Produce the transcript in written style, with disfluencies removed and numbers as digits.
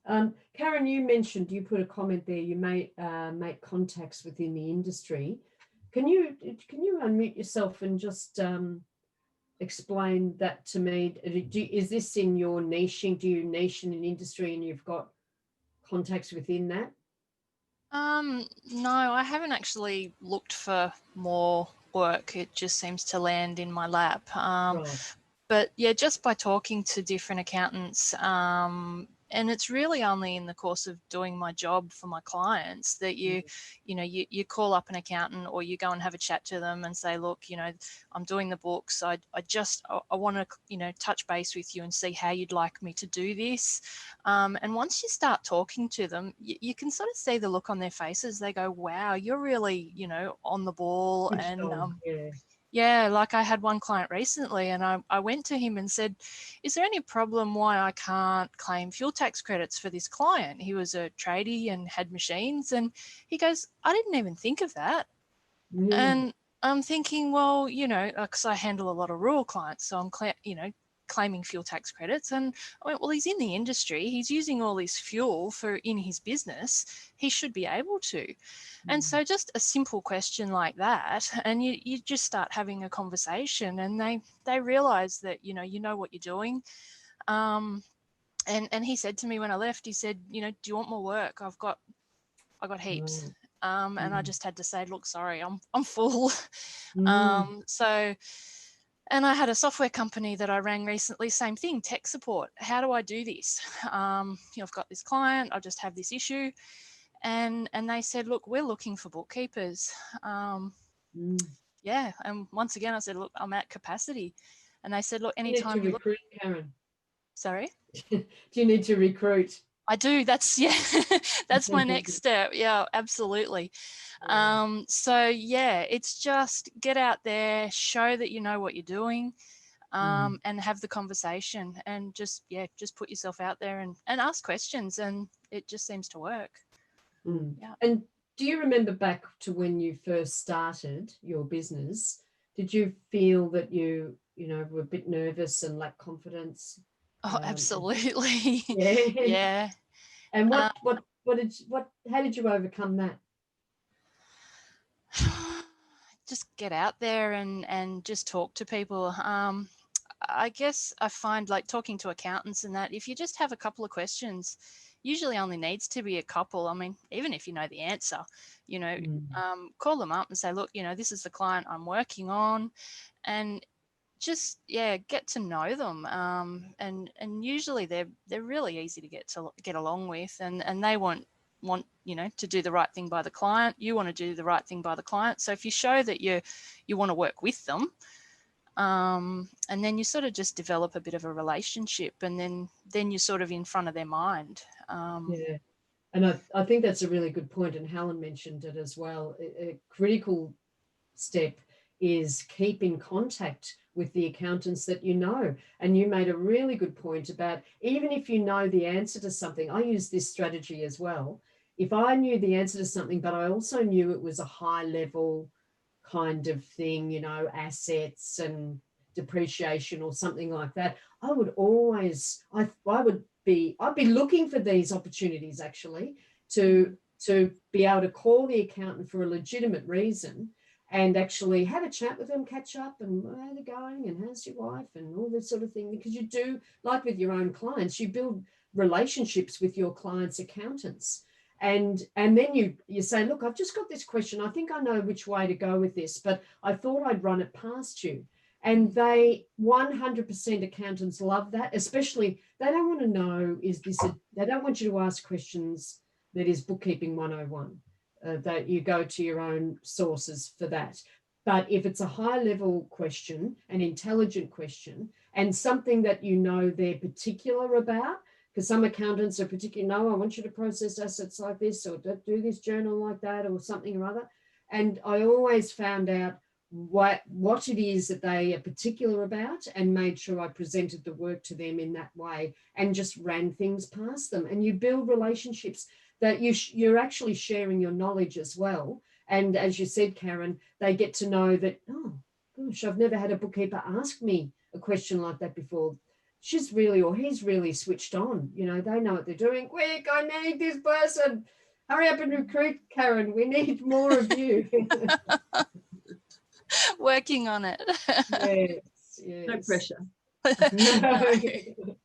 Karen, you mentioned, you put a comment there, you may make contacts within the industry. Can you unmute yourself and just explain that to me? Is this in your niching? Do you niche in an industry and you've got contacts within that? No, I haven't actually looked for more work. It just seems to land in my lap. Right. But yeah, just by talking to different accountants, and it's really only in the course of doing my job for my clients that you call up an accountant, or you go and have a chat to them and say, look, I'm doing the books. I want to, touch base with you and see how you'd like me to do this. And once you start talking to them, you can sort of see the look on their faces. They go, wow, you're really, on the ball. And yeah, like I had one client recently, and I went to him and said, is there any problem why I can't claim fuel tax credits for this client? He was a tradie and had machines, and he goes, I didn't even think of that. And I'm thinking, well, because I handle a lot of rural clients, so I'm claiming fuel tax credits. And I went, well, he's in the industry, he's using all this fuel in his business, he should be able to. And so just a simple question like that, and you just start having a conversation, and they realize that you know what you're doing. And he said to me when I left, he said, do you want more work? I got heaps. And I just had to say, look, sorry, I'm full. So, and I had a software company that I rang recently, same thing, tech support. How do I do this? I've got this client, I just have this issue. And they said, look, we're looking for bookkeepers. Yeah. And once again, I said, look, I'm at capacity. And they said, look, anytime you recruit, Karen. Sorry? Do you need to recruit? I do. That's my next step. Yeah, absolutely. So yeah, it's just get out there, show that you know what you're doing, and have the conversation, and just put yourself out there and ask questions, and it just seems to work. Yeah. And do you remember back to when you first started your business? Did you feel that you were a bit nervous and lacked confidence? Oh, absolutely. Yeah. And how did you overcome that? Just get out there and just talk to people. I guess I find, like, talking to accountants and that, if you just have a couple of questions, usually only needs to be a couple. I mean, even if you know the answer, call them up and say, look, this is the client I'm working on, and just get to know them. And usually they're really easy to get along with, and they want to do the right thing by the client. You want to do the right thing by the client. So if you show that you want to work with them, and then you sort of just develop a bit of a relationship, and then you're sort of in front of their mind. And I think that's a really good point, and Helen mentioned it as well. A critical step is keep in contact with the accountants that you know. And you made a really good point about, even if you know the answer to something, I use this strategy as well. If I knew the answer to something, but I also knew it was a high level kind of thing, assets and depreciation or something like that, I would always, I'd be looking for these opportunities actually to be able to call the accountant for a legitimate reason and actually have a chat with them, catch up, and how they're going, and how's your wife, and all this sort of thing. Because you do, like with your own clients, you build relationships with your clients' accountants. And then you say, look, I've just got this question. I think I know which way to go with this, but I thought I'd run it past you. And they 100% accountants love that, especially they don't want to know, they don't want you to ask questions that is bookkeeping 101. That you go to your own sources for that. But if it's a high level question, an intelligent question, and something that they're particular about, because some accountants are particular, no, I want you to process assets like this, or do this journal like that, or something or other. And I always found out what it is that they are particular about, and made sure I presented the work to them in that way, and just ran things past them. And you build relationships that you're actually sharing your knowledge as well. And as you said, Karen, they get to know that, oh, gosh, I've never had a bookkeeper ask me a question like that before. she's really, or he's really switched on. You know, they know what they're doing. Quick, I need this person. Hurry up and recruit, Karen. We need more of you. Working on it. Yes, No yes. pressure. No.